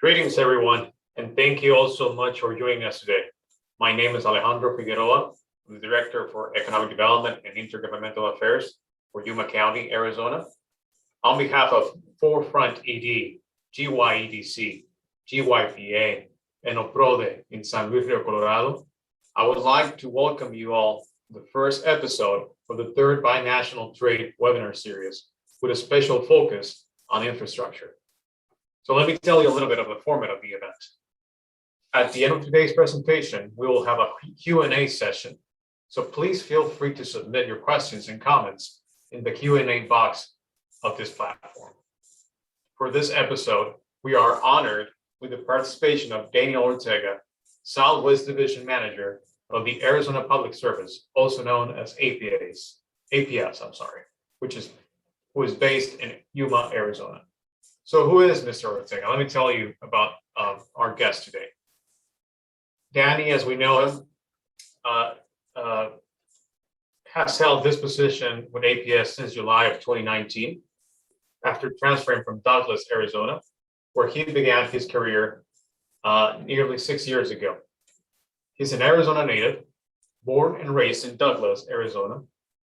Greetings, everyone, and thank you all so much for joining us today. My name is Alejandro Figueroa. I'm the Director for Economic Development and Intergovernmental Affairs for Yuma County, Arizona. On behalf of Forefront ED, GYEDC, GYPA, and OPRODE in San Luis Rio Colorado, I would like to welcome you all to the first episode of the third Binational Trade webinar series with a special focus on infrastructure. So let me tell you a little bit of the format of the event. At the end of today's presentation, we will have a Q&A session. So please feel free to submit your questions and comments in the Q&A box of this platform. For this episode, we are honored with the participation of Daniel Ortega, Southwest Division Manager of the Arizona Public Service, also known as APS, who is based in Yuma, Arizona. So who is Mr. Ortega? Let me tell you about our guest today. Danny, as we know him, has held this position with APS since July of 2019, after transferring from Douglas, Arizona, where he began his career nearly 6 years ago. He's an Arizona native, born and raised in Douglas, Arizona,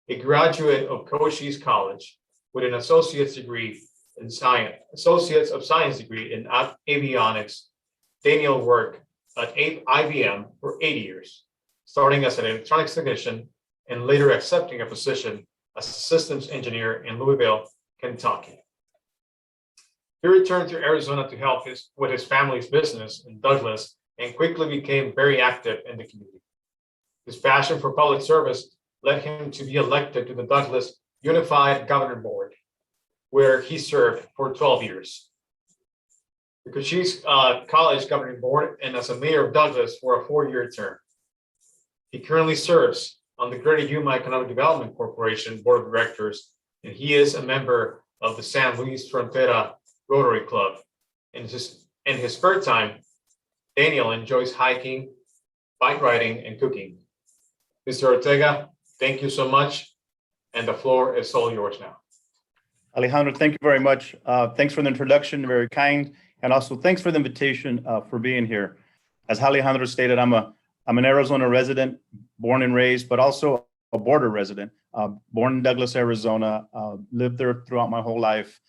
a graduate of Cochise College with an associate's degree in science, Associates of Science degree in avionics. Daniel worked at IBM for 8 years, starting as an electronics technician and later accepting a position as a systems engineer in Louisville, Kentucky. He returned to Arizona to help with his family's business in Douglas and quickly became very active in the community. His passion for public service led him to be elected to the Douglas Unified Governing Board, where he served for 12 years. The Cochise College Governing Board and as a mayor of Douglas for a 4-year term. He currently serves on the Greater Yuma Economic Development Corporation Board of Directors, and he is a member of the San Luis Frontera Rotary Club. In his spare time, Daniel enjoys hiking, bike riding, and cooking. Mr. Ortega, thank you so much, and the floor is all yours now. Alejandro, thank you very much. Thanks for the introduction, very kind. And also thanks for the invitation for being here. As Alejandro stated, I'm an Arizona resident, born and raised, but also a border resident. Born in Douglas, Arizona, lived there throughout my whole life.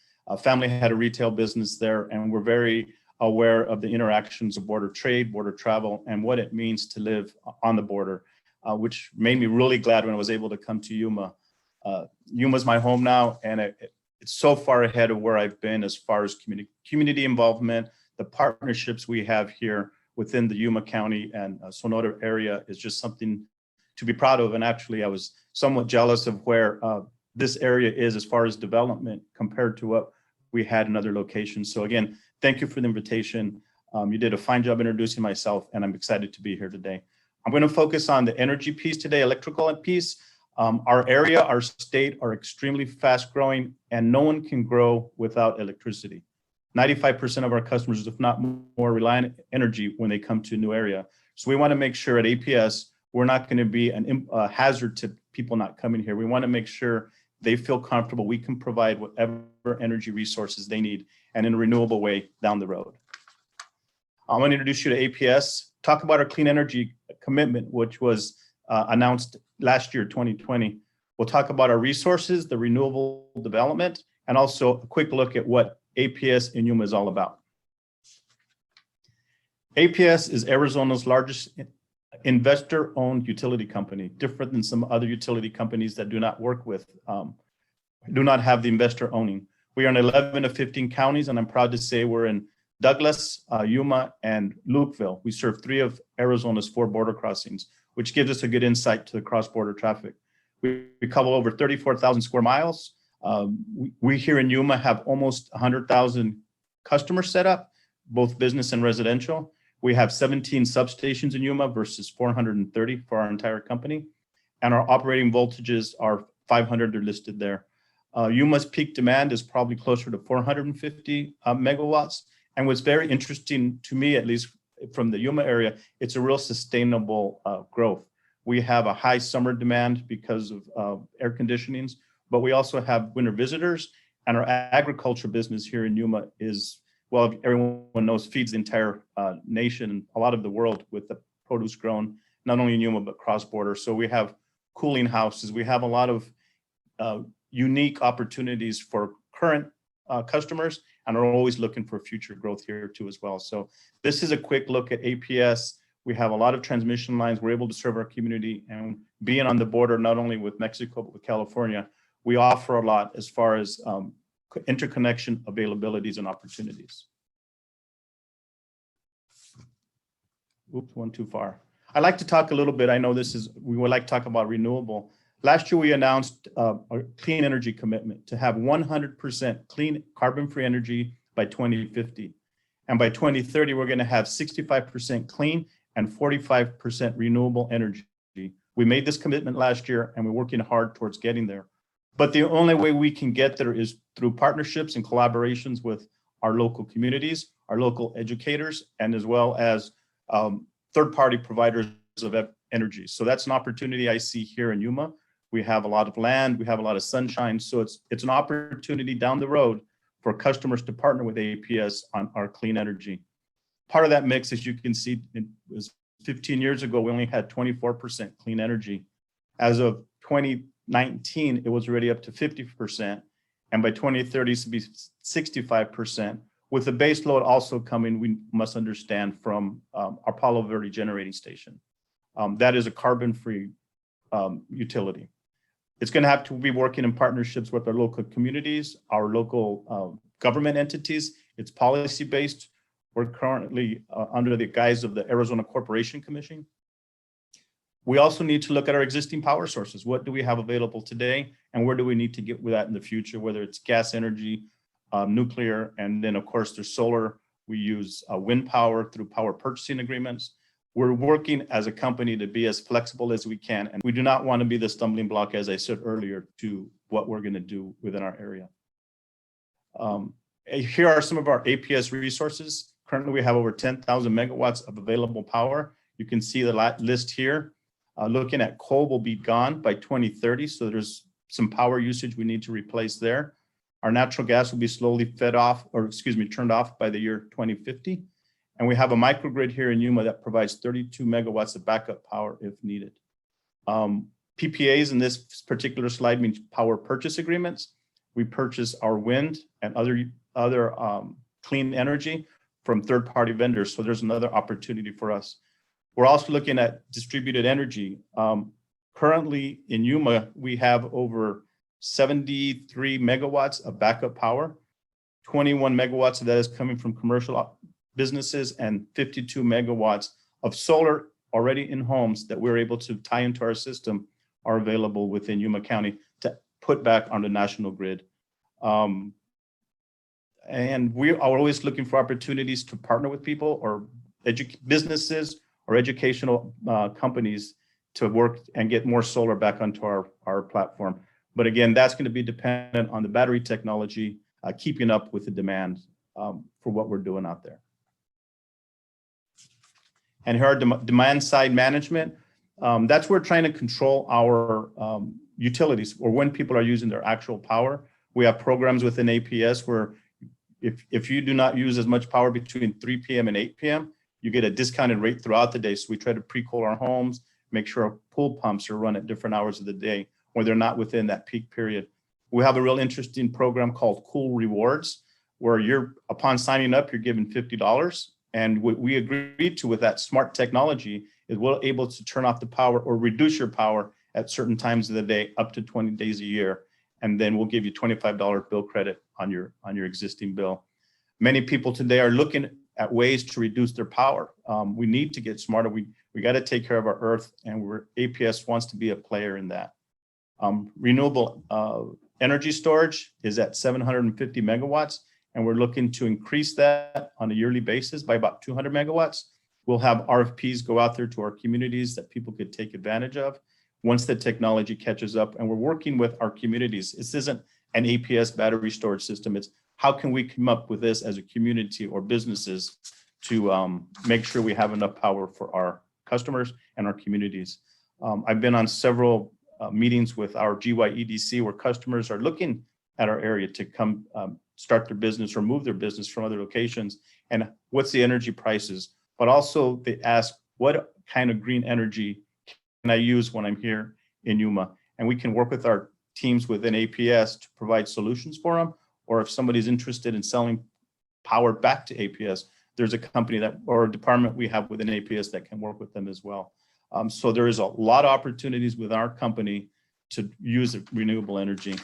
Family had a retail business there, and we're very aware of the interactions of border trade, border travel, and what it means to live on the border, which made me really glad when I was able to come to Yuma. Yuma's my home now, and it's so far ahead of where I've been as far as community involvement. The partnerships we have here within the Yuma County and Sonora area is just something to be proud of. And actually, I was somewhat jealous of where this area is as far as development compared to what we had in other locations. So again, thank you for the invitation. You did a fine job introducing myself, and I'm excited to be here today. I'm going to focus on the energy piece today, electrical piece. Our area, our state are extremely fast growing, and no one can grow without electricity. 95% of our customers, if not more, rely on energy when they come to a new area. So we want to make sure at APS, we're not going to be a hazard to people not coming here. We want to make sure they feel comfortable. We can provide whatever energy resources they need and in a renewable way down the road. I'm going to introduce you to APS, talk about our clean energy commitment, which was announced last year, 2020. We'll talk about our resources, the renewable development, and also a quick look at what APS in Yuma is all about. APS is Arizona's largest investor-owned utility company, different than some other utility companies that do not work with, do not have the investor owning. We are in 11 of 15 counties, and I'm proud to say we're in Douglas, Yuma, and Lukeville. We serve 3 of Arizona's 4 border crossings, which gives us a good insight to the cross-border traffic. We cover over 34,000 square miles. We here in Yuma have almost 100,000 customers set up, both business and residential. We have 17 substations in Yuma versus 430 for our entire company. And our operating voltages are 500, are listed there. Yuma's peak demand is probably closer to 450 megawatts. And what's very interesting to me, at least from the Yuma area, it's a real sustainable growth. We have a high summer demand because of air conditionings, but we also have winter visitors, and our agriculture business here in Yuma is well, everyone knows, feeds the entire nation and a lot of the world with the produce grown, not only in Yuma, but cross-border. So we have cooling houses. We have a lot of unique opportunities for current customers, and are always looking for future growth here too as well. So this is a quick look at APS. We have a lot of transmission lines. We're able to serve our community, and being on the border, not only with Mexico, but with California, we offer a lot as far as interconnection availabilities and opportunities. Oops, one too far. I'd like to talk a little bit. I know we would like to talk about renewable. Last year, we announced a clean energy commitment to have 100% clean carbon-free energy by 2050. And by 2030, we're going to have 65% clean and 45% renewable energy. We made this commitment last year, and we're working hard towards getting there. But the only way we can get there is through partnerships and collaborations with our local communities, our local educators, and as well as third-party providers of energy. So that's an opportunity I see here in Yuma. We have a lot of land, we have a lot of sunshine. So it's an opportunity down the road for customers to partner with APS on our clean energy. Part of that mix, as you can see, it was 15 years ago, we only had 24% clean energy. As of 2019, it was already up to 50%. And by 2030, it should be 65%. With the base load also coming, we must understand, from our Palo Verde generating station. That is a carbon-free utility. It's going to have to be working in partnerships with our local communities, our local government entities. It's policy-based. We're currently under the guise of the Arizona Corporation Commission. We also need to look at our existing power sources. What do we have available today, and where do we need to get with that in the future, whether it's gas energy, nuclear, and then of course there's solar. We use wind power through power purchasing agreements. We're working as a company to be as flexible as we can, and we do not want to be the stumbling block, as I said earlier, to what we're going to do within our area. Here are some of our APS resources. Currently, we have over 10,000 megawatts of available power. You can see the list here. Looking at coal will be gone by 2030, so there's some power usage we need to replace there. Our natural gas will be slowly turned off by the year 2050. And we have a microgrid here in Yuma that provides 32 megawatts of backup power if needed. PPAs in this particular slide means power purchase agreements. We purchase our wind and other clean energy from third-party vendors. So there's another opportunity for us. We're also looking at distributed energy. Currently in Yuma, we have over 73 megawatts of backup power. 21 megawatts of that is coming from commercial businesses, and 52 megawatts of solar already in homes that we're able to tie into our system are available within Yuma County to put back on the national grid. And we are always looking for opportunities to partner with people or businesses or educational companies to work and get more solar back onto our platform. But again, that's going to be dependent on the battery technology, keeping up with the demand for what we're doing out there. And here are demand side management. That's where we're trying to control our utilities, or when people are using their actual power. We have programs within APS where if you do not use as much power between 3 p.m. and 8 p.m., you get a discounted rate throughout the day. So we try to pre-cool our homes, make sure our pool pumps are run at different hours of the day when they're not within that peak period. We have a real interesting program called Cool Rewards, where upon signing up, you're given $50. And what we agreed to with that smart technology is we're able to turn off the power or reduce your power at certain times of the day, up to 20 days a year. And then we'll give you $25 bill credit on your existing bill. Many people today are looking at ways to reduce their power. We need to get smarter. We got to take care of our earth, and APS wants to be a player in that. Renewable energy storage is at 750 megawatts, and we're looking to increase that on a yearly basis by about 200 megawatts. We'll have RFPs go out there to our communities that people could take advantage of once the technology catches up. And we're working with our communities. This isn't an APS battery storage system. It's how can we come up with this as a community or businesses to make sure we have enough power for our customers and our communities. I've been on several meetings with our GYEDC where customers are looking at our area to come start their business or move their business from other locations, and what's the energy prices. But also they ask, what kind of green energy can I use when I'm here in Yuma? And we can work with our teams within APS to provide solutions for them. Or if somebody's interested in selling power back to APS, there's a company that, or a department we have within APS that can work with them as well. So there is a lot of opportunities with our company to use renewable energy.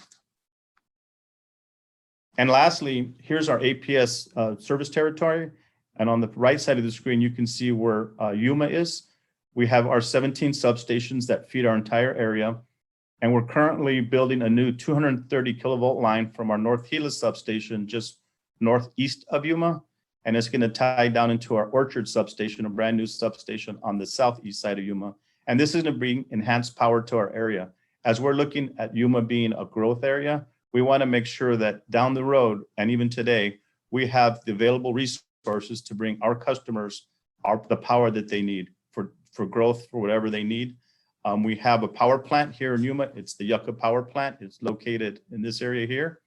And lastly, here's our APS service territory. And on the right side of the screen, you can see where Yuma is. We have our 17 substations that feed our entire area. And we're currently building a new 230 kilovolt line from our North Gila substation, just northeast of Yuma. And it's going to tie down into our Orchard substation, a brand new substation on the southeast side of Yuma. And this is going to bring enhanced power to our area. As we're looking at Yuma being a growth area, we want to make sure that down the road, and even today, we have the available resources to bring our customers the power that they need for growth, for whatever they need. We have a power plant here in Yuma. It's the Yucca Power Plant. It's located in this area here.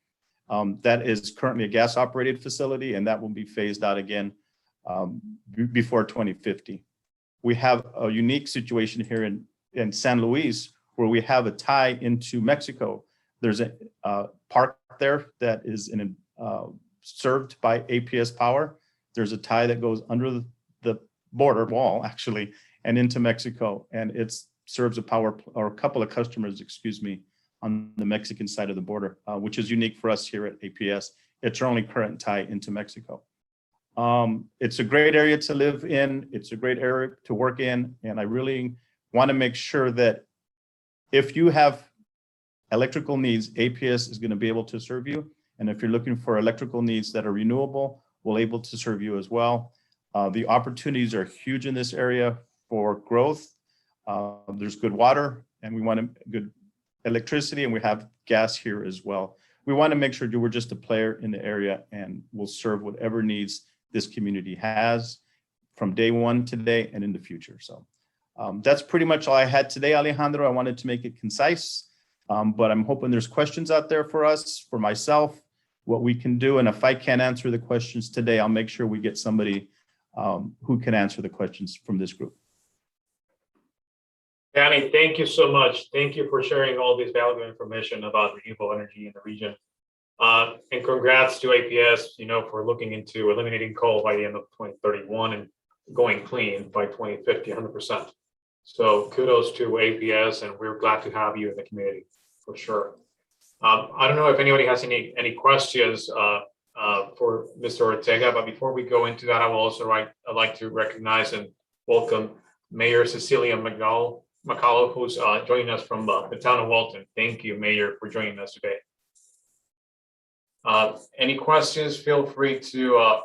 That is currently a gas operated facility, and that will be phased out again before 2050. We have a unique situation here in San Luis where we have a tie into Mexico. There's a park there that is served by APS Power. There's a tie that goes under the border wall, actually, and into Mexico, and it serves a couple of customers, excuse me, on the Mexican side of the border, which is unique for us here at APS. It's our only current tie into Mexico. It's a great area to live in. It's a great area to work in. And I really want to make sure that if you have electrical needs, APS is going to be able to serve you. And if you're looking for electrical needs that are renewable, we're able to serve you as well. The opportunities are huge in this area for growth. There's good water, and we want good electricity, and we have gas here as well. We want to make sure we're just a player in the area, and we'll serve whatever needs this community has from day one today and in the future. So that's pretty much all I had today, Alejandro. I wanted to make it concise, but I'm hoping there's questions out there for us, for myself, what we can do. And if I can't answer the questions today, I'll make sure we get somebody who can answer the questions from this group. Danny, thank you so much. Thank you for sharing all this valuable information about renewable energy in the region. And congrats to APS, for looking into eliminating coal by the end of 2031 and going clean by 2050, 100%. So kudos to APS, and we're glad to have you in the community for sure. I don't know if anybody has any questions for Mr. Ortega, but before we go into that, I will also I'd like to recognize and welcome Mayor Cecilia McCullough, who's joining us from the town of Walton. Thank you, Mayor, for joining us today. Any questions, feel free to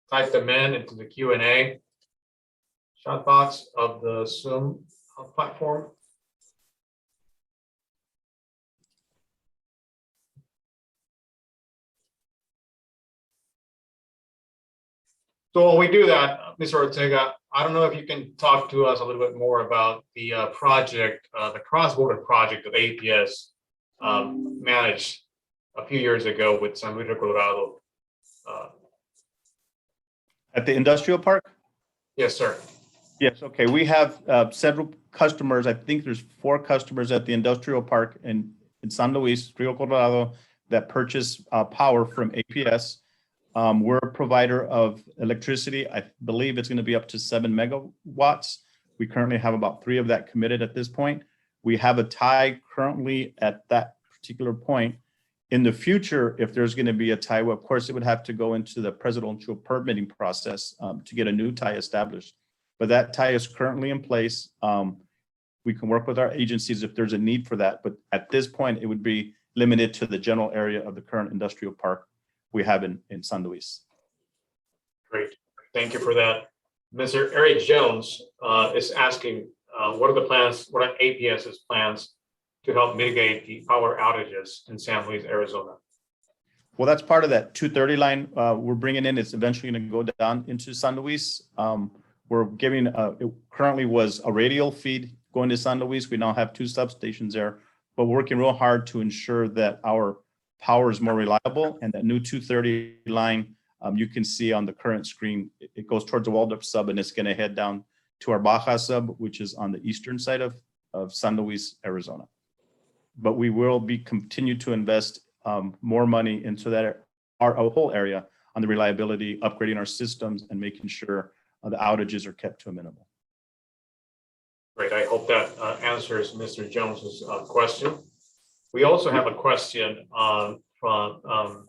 type them into the Q&A chat box of the Zoom platform. So while we do that, Mr. Ortega, I don't know if you can talk to us a little bit more about the project, the cross-border project that APS managed a few years ago with San Luis, Colorado. At the industrial park? Yes, sir. Yes, okay. We have several customers. I think there's 4 customers at the industrial park in San Luis, Rio Colorado, that purchase power from APS. We're a provider of electricity. I believe it's going to be up to 7 megawatts. We currently have about 3 of that committed at this point. We have a tie currently at that particular point. In the future, if there's going to be a tie, well, of course, it would have to go into the presidential permitting process to get a new tie established. But that tie is currently in place. We can work with our agencies if there's a need for that. But at this point, it would be limited to the general area of the current industrial park we have in San Luis. Great, thank you for that. Mr. Eric Jones is asking, what are APS's plans to help mitigate the power outages in San Luis, Arizona? Well, that's part of that 230 line we're bringing in. It's eventually going to go down into San Luis. We're giving, it currently was a radial feed going to San Luis. We now have 2 substations there, but we're working real hard to ensure that our power is more reliable. And that new 230 line, you can see on the current screen, it goes towards the Waldup sub, and it's going to head down to our Baja sub, which is on the eastern side of San Luis, Arizona. But we will be continue to invest more money into that our whole area on the reliability, upgrading our systems, and making sure the outages are kept to a minimum. Great. I hope that answers Mr. Jones's question. We also have a question from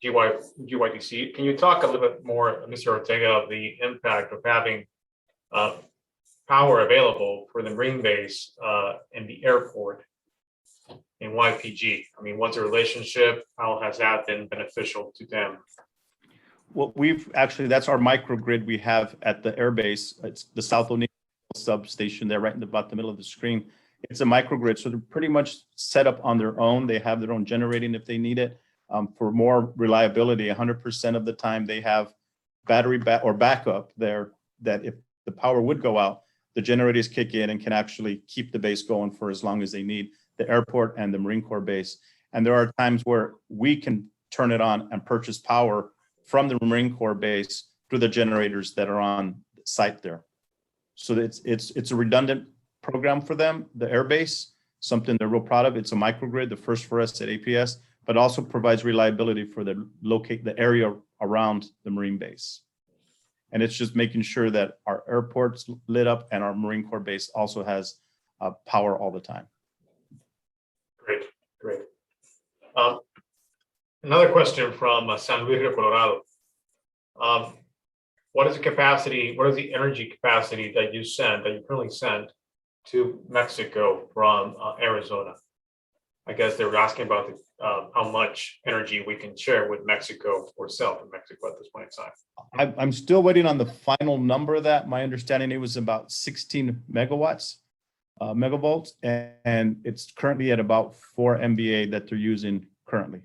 GYTC. Can you talk a little bit more, Mr. Ortega, of the impact of having power available for the Marine base in the airport in YPG? I mean, what's the relationship? How has that been beneficial to them? Well, we've actually, that's our microgrid we have at the airbase. It's the South O'Neill substation there, right in about the middle of the screen. It's a microgrid, so they're pretty much set up on their own. They have their own generating if they need it. For more reliability, 100% of the time they have battery or backup there, that if the power would go out, the generators kick in and can actually keep the base going for as long as they need, the airport and the Marine Corps base. And there are times where we can turn it on and purchase power from the Marine Corps base through the generators that are on site there. So it's a redundant program for them, the air base, something they're real proud of. It's a microgrid, the first for us at APS, but also provides reliability for the area around the Marine base. And it's just making sure that our airport's lit up and our Marine Corps base also has power all the time. Great. Another question from San Luis Rio Colorado. What is the capacity, what is the energy capacity that you currently send to Mexico from Arizona? I guess they were asking about how much energy we can share with Mexico or sell from Mexico at this point in time. I'm still waiting on the final number of that. My understanding, it was about 16 megawatts, megavolts, and it's currently at about 4 MVA that they're using currently.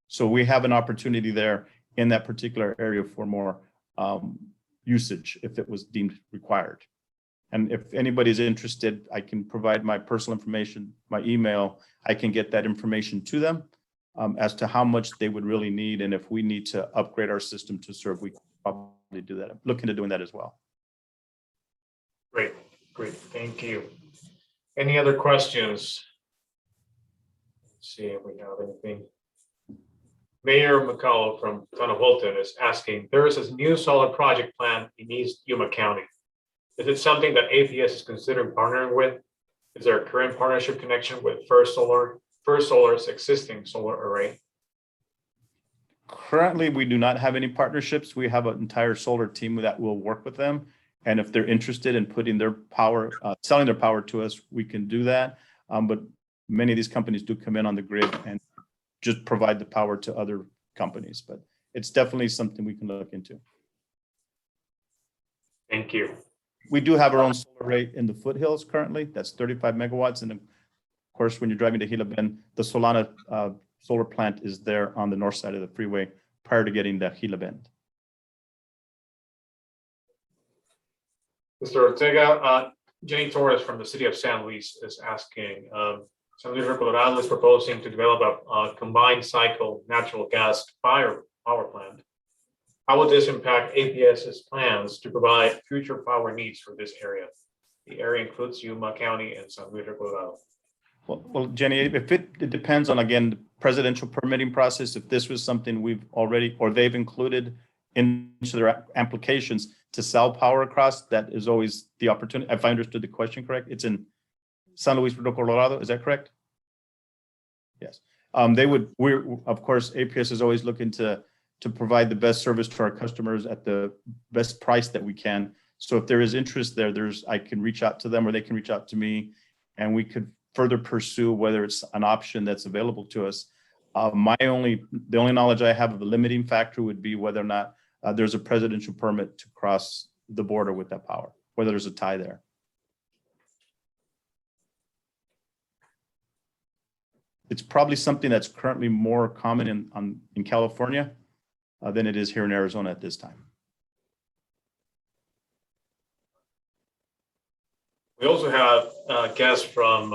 So we have an opportunity there in that particular area for more usage if it was deemed required. And if anybody's interested, I can provide my personal information, my email. I can get that information to them as to how much they would really need. And if we need to upgrade our system to serve, we can probably do that. I'm looking to doing that as well. Great. Thank you. Any other questions? Let's see if we have anything. Mayor McCullough from Town of Holton is asking, there is this new solar project plan in East Yuma County. Is it something that APS is considering partnering with? Is there a current partnership connection with First Solar's existing solar array? Currently, we do not have any partnerships. We have an entire solar team that will work with them. And if they're interested in putting their power, selling their power to us, we can do that. But many of these companies do come in on the grid and just provide the power to other companies. But it's definitely something we can look into. Thank you. We do have our own solar array in the foothills currently. That's 35 megawatts. And of course, when you're driving to Gila Bend, the Solana solar plant is there on the north side of the freeway prior to getting to Gila Bend. Mr. Ortega, Jenny Torres from the city of San Luis is asking, San Luis Colorado is proposing to develop a combined cycle natural gas power plant. How would this impact APS's plans to provide future power needs for this area? The area includes Yuma County and San Luis Colorado. Well, Jenny, if it depends on, again, the presidential permitting process. If this was something we've already, or they've included into their applications to sell power across, that is always the opportunity. If I understood the question correct, it's in San Luis Colorado. Is that correct? Yes. We're, of course, APS is always looking to provide the best service to our customers at the best price that we can. So if there is interest there, I can reach out to them or they can reach out to me and we could further pursue whether it's an option that's available to us. The only knowledge I have of the limiting factor would be whether or not there's a presidential permit to cross the border with that power, whether there's a tie there. It's probably something that's currently more common in California than it is here in Arizona at this time. We also have guests from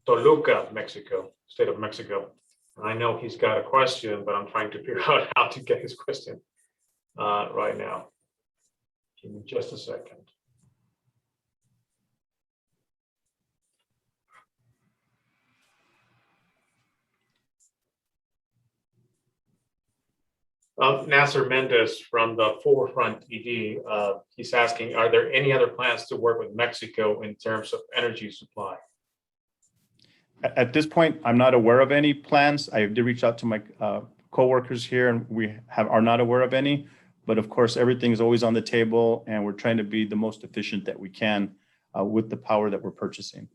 Toluca, Mexico, state of Mexico. And I know he's got a question, but I'm trying to figure out how to get his question right now. Give me just a second. Nasser Mendez from the Forefront ED, he's asking, are there any other plans to work with Mexico in terms of energy supply? At this point, I'm not aware of any plans. I did reach out to my coworkers here, and we are not aware of any. But of course, everything is always on the table, and we're trying to be the most efficient that we can with the power that we're purchasing.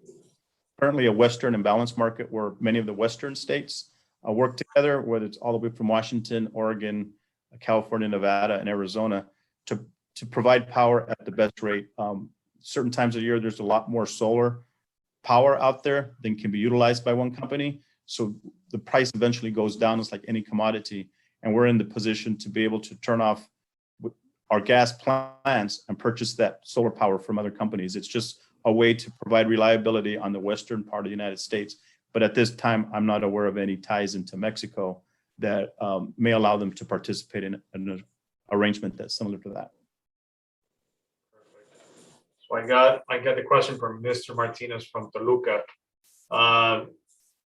Currently, a Western and balanced market where many of the Western states work together, whether it's all the way from Washington, Oregon, California, Nevada, and Arizona, to provide power at the best rate. Certain times of year, there's a lot more solar power out there than can be utilized by one company. So the price eventually goes down. It's like any commodity. And we're in the position to be able to turn off our gas plants and purchase that solar power from other companies. It's just a way to provide reliability on the western part of the United States. But at this time, I'm not aware of any ties into Mexico that may allow them to participate in an arrangement that's similar to that. So I got the question from Mr. Martinez from Toluca,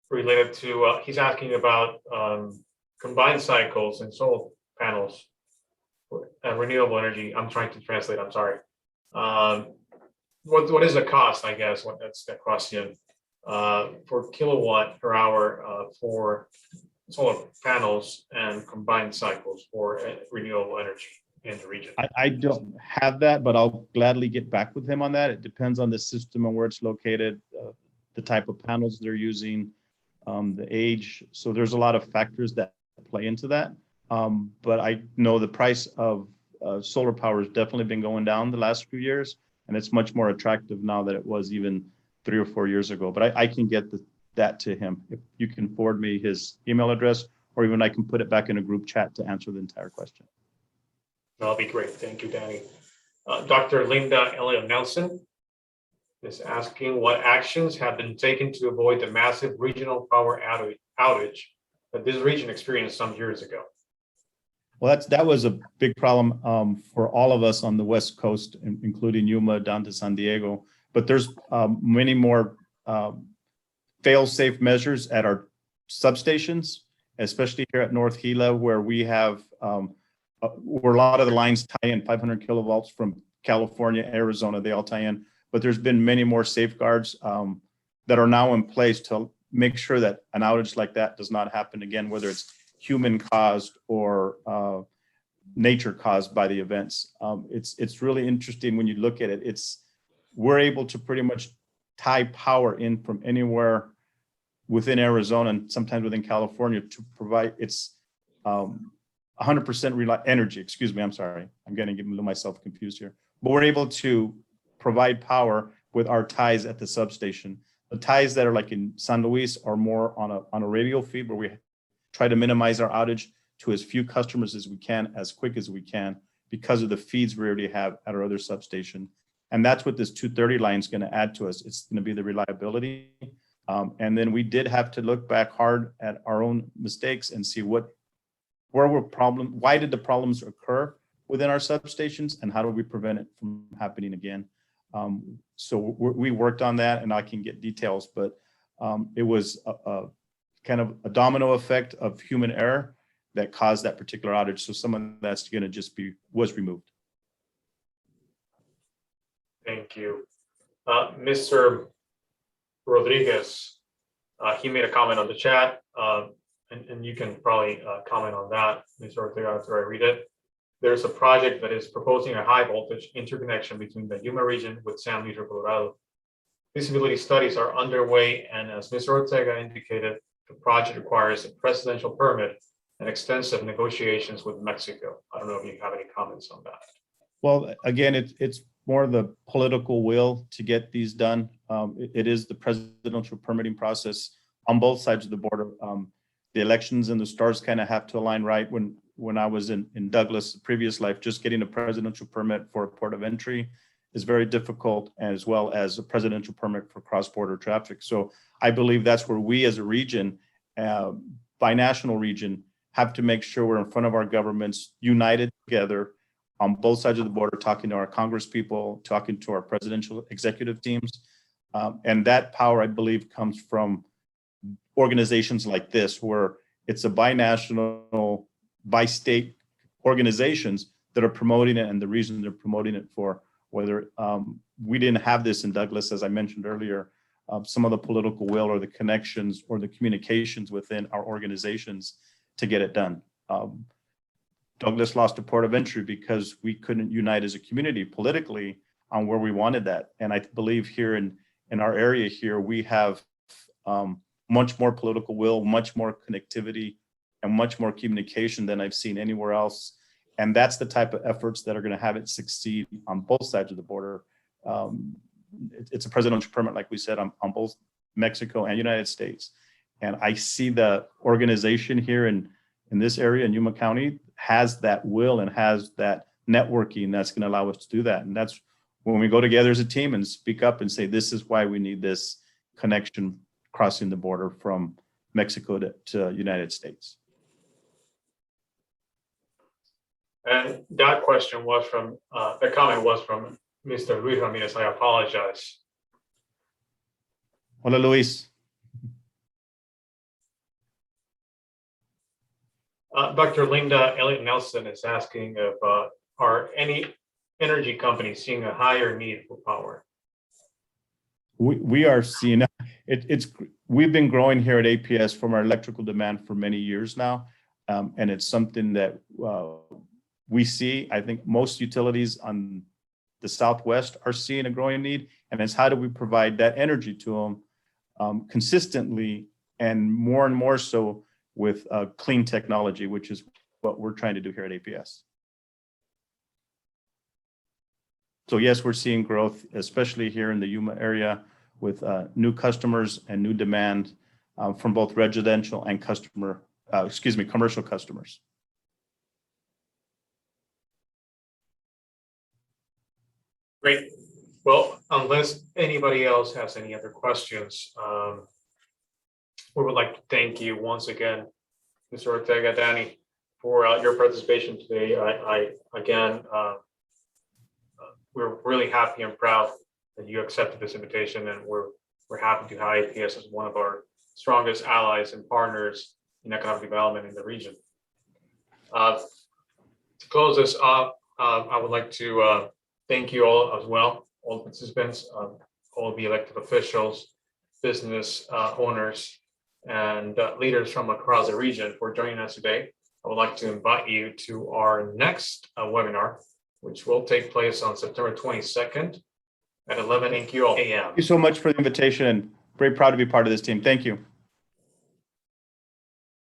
related to he's asking about combined cycles and solar panels and renewable energy. I'm trying to translate. I'm sorry. What is the cost? I guess that's the question for kilowatt per hour for solar panels and combined cycles for renewable energy in the region. I don't have that, but I'll gladly get back with him on that. It depends on the system and where it's located, the type of panels they're using, the age. So there's a lot of factors that play into that. But I know the price of solar power has definitely been going down the last few years, and it's much more attractive now than it was even 3 or 4 years ago. But I can get that to him. If you can forward me his email address, or even I can put it back in a group chat to answer the entire question. That'll be great. Thank you, Danny. Dr. Linda Elliott Nelson is asking what actions have been taken to avoid the massive regional power outage that this region experienced some years ago. Well, that was a big problem for all of us on the West Coast, including Yuma down to San Diego. But there's many more fail-safe measures at our substations, especially here at North Gila, where we have where a lot of the lines tie in 500 kilovolts from California, Arizona, they all tie in. But there's been many more safeguards that are now in place to make sure that an outage like that does not happen again, whether it's human caused or nature caused by the events. It's really interesting when you look at it. We're able to pretty much tie power in from anywhere within Arizona and sometimes within California to provide 100% energy. Excuse me, I'm sorry. I'm going to get myself confused here. But we're able to provide power with our ties at the substation. The ties that are like in San Luis are more on a radial feed where we try to minimize our outage to as few customers as we can, as quick as we can, because of the feeds we already have at our other substation. And that's what this 230 line is going to add to us. It's going to be the reliability. And then we did have to look back hard at our own mistakes and see why did the problems occur within our substations, and how do we prevent it from happening again? So we worked on that, and I can get details, but it was a kind of a domino effect of human error that caused that particular outage. So some of that's going to was removed. Thank you. Mr. Rodriguez, he made a comment on the chat, and you can probably comment on that, Mr. Ortega, after I read it. There's a project that is proposing a high voltage interconnection between the Yuma region with San Luis Rio Colorado. Feasibility studies are underway, and as Mr. Ortega indicated, the project requires a presidential permit and extensive negotiations with Mexico. I don't know if you have any comments on that. Well, again, it's more the political will to get these done. It is the presidential permitting process on both sides of the border. The elections and the stars kind of have to align right. When I was in Douglas, the previous life, just getting a presidential permit for a port of entry is very difficult, as well as a presidential permit for cross-border traffic. So I believe that's where we as a region, binational region, have to make sure we're in front of our governments, united together on both sides of the border, talking to our Congress people, talking to our presidential executive teams. And that power, I believe, comes from organizations like this, where it's a binational, bi-state organizations that are promoting it, and the reason they're promoting it for, whether we didn't have this in Douglas, as I mentioned earlier, some of the political will or the connections or the communications within our organizations to get it done. Douglas lost a port of entry because we couldn't unite as a community politically on where we wanted that. And I believe here in our area here, we have much more political will, much more connectivity, and much more communication than I've seen anywhere else. And that's the type of efforts that are going to have it succeed on both sides of the border. It's a presidential permit, like we said, on both Mexico and United States. And I see the organization here in this area in Yuma County has that will and has that networking that's going to allow us to do that. And that's when we go together as a team and speak up and say, this is why we need this connection crossing the border from Mexico to United States. And that question was from, the comment was from Mr. Luis Ramirez. I apologize. Hola, Luis. Dr. Linda Elliott Nelson is asking if are any energy companies seeing a higher need for power? We are seeing we've been growing here at APS from our electrical demand for many years now, and it's something that we see. I think most utilities on the Southwest are seeing a growing need, and it's how do we provide that energy to them consistently and more so with clean technology, which is what we're trying to do here at APS. So yes, we're seeing growth, especially here in the Yuma area, with new customers and new demand from both residential and commercial customers. Great. Well, unless anybody else has any other questions, we would like to thank you once again, Mr. Ortega, Danny, for your participation today. Again, we're really happy and proud that you accepted this invitation, and we're happy to have APS as one of our strongest allies and partners in economic development in the region. To close this up, I would like to thank you all as well, all participants, all the elected officials, business owners, and leaders from across the region for joining us today. I would like to invite you to our next webinar, which will take place on September 22nd at 11 a.m. Thank you so much for the invitation, and very proud to be part of this team. Thank you.